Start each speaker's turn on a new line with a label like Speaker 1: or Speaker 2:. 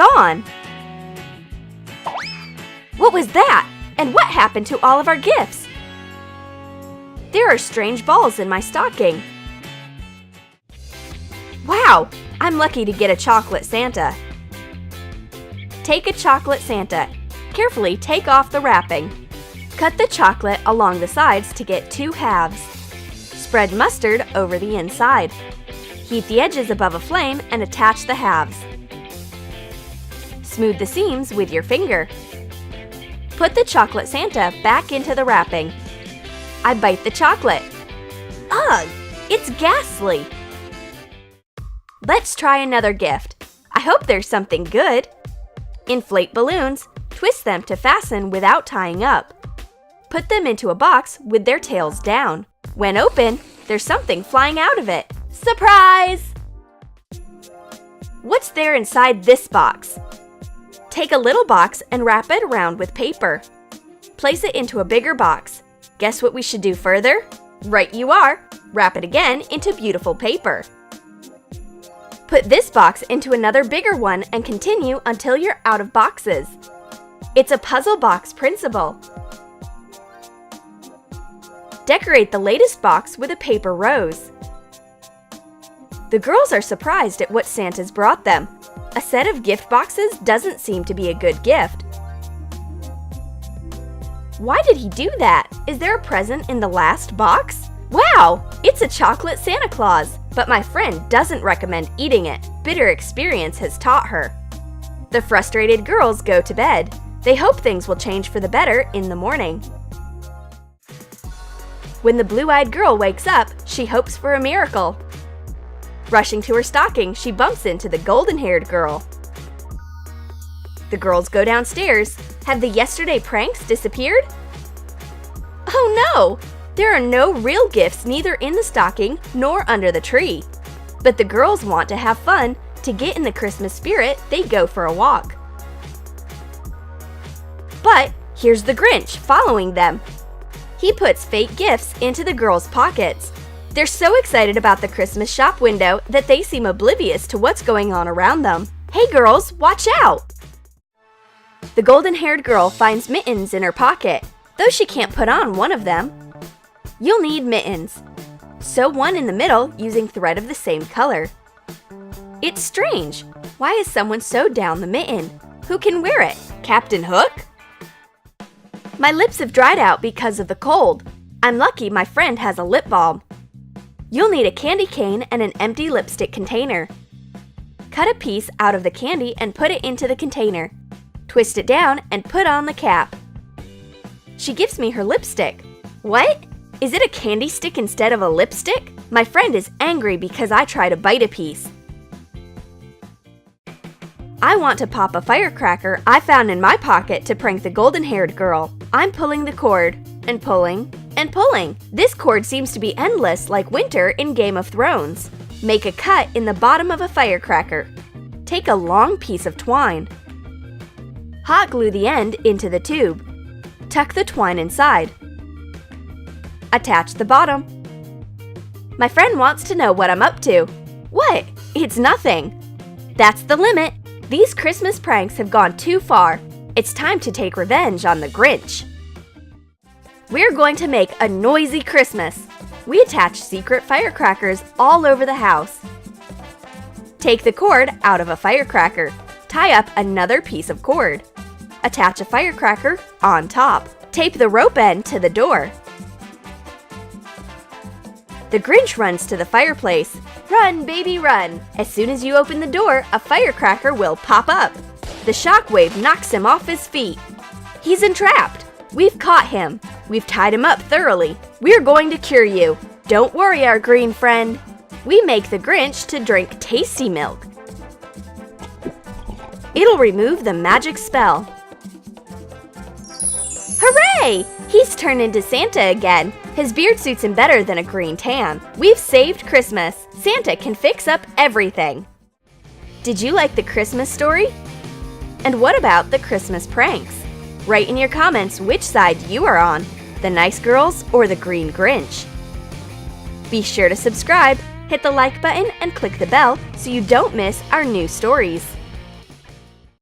Speaker 1: gone! What was that? And what happened to all of our gifts? There are strange balls in my stocking. Wow! I'm lucky to get a chocolate Santa. Take a chocolate Santa. Carefully take off the wrapping. Cut the chocolate along the sides to get 2 halves. Spread mustard over the inside. Heat the edges above a flame and attach the halves. Smooth the seams with your finger. Put the chocolate Santa back into the wrapping. I bite the chocolate. Ugh! It's ghastly! Let's try another gift. I hope there's something good. Inflate balloons. Twist them to fasten without tying up. Put them into a box with their tails down. When open, there's something flying out of it. Surprise! What's there inside this box? Take a little box and wrap it around with paper. Place it into a bigger box. Guess what we should do further? Right you are! Wrap it again into beautiful paper. Put this box into another bigger one and continue until you're out of boxes. It's a puzzle box principle. Decorate the latest box with a paper rose. The girls are surprised at what Santa's brought them. A set of gift boxes doesn't seem to be a good gift. Why did he do that? Is there a present in the last box? Wow! It's a chocolate Santa Claus, but my friend doesn't recommend eating it. Bitter experience has taught her. The frustrated girls go to bed. They hope things will change for the better in the morning. When the blue-eyed girl wakes up, she hopes for a miracle. Rushing to her stocking, she bumps into the golden-haired girl. The girls go downstairs. Have the yesterday pranks disappeared? Oh no! There are no real gifts neither in the stocking nor under the tree. But the girls want to have fun. To get in the Christmas spirit, they go for a walk. But here's the Grinch following them. He puts fake gifts into the girls' pockets. They're so excited about the Christmas shop window that they seem oblivious to what's going on around them. Hey girls, watch out! The golden-haired girl finds mittens in her pocket, though she can't put on one of them. You'll need mittens. Sew one in the middle using thread of the same color. It's strange. Why has someone sewed down the mitten? Who can wear it? Captain Hook? My lips have dried out because of the cold. I'm lucky my friend has a lip balm. You'll need a candy cane and an empty lipstick container. Cut a piece out of the candy and put it into the container. Twist it down and put on the cap. She gives me her lipstick. What? Is it a candy stick instead of a lipstick? My friend is angry because I try to bite a piece. I want to pop a firecracker I found in my pocket to prank the golden-haired girl. I'm pulling the cord, and pulling, and pulling. This cord seems to be endless like winter in Game of Thrones. Make a cut in the bottom of a firecracker. Take a long piece of twine. Hot glue the end into the tube. Tuck the twine inside. Attach the bottom. My friend wants to know what I'm up to. What? It's nothing. That's the limit. These Christmas pranks have gone too far. It's time to take revenge on the Grinch. We're going to make a noisy Christmas. We attach secret firecrackers all over the house. Take the cord out of a firecracker. Tie up another piece of cord. Attach a firecracker on top. Tape the rope end to the door. The Grinch runs to the fireplace. Run, baby, run! As soon as you open the door, a firecracker will pop up. The shockwave knocks him off his feet. He's entrapped. We've caught him. We've tied him up thoroughly. We're going to cure you. Don't worry, our green friend. We make the Grinch to drink tasty milk. It'll remove the magic spell. Hooray! He's turned into Santa again. His beard suits him better than a green tan. We've saved Christmas. Santa can fix up everything. Did you like the Christmas story? And what about the Christmas pranks? Write in your comments which side you are on, the nice girls or the green Grinch. Be sure to subscribe, hit the like button, and click the bell so you don't miss our new stories.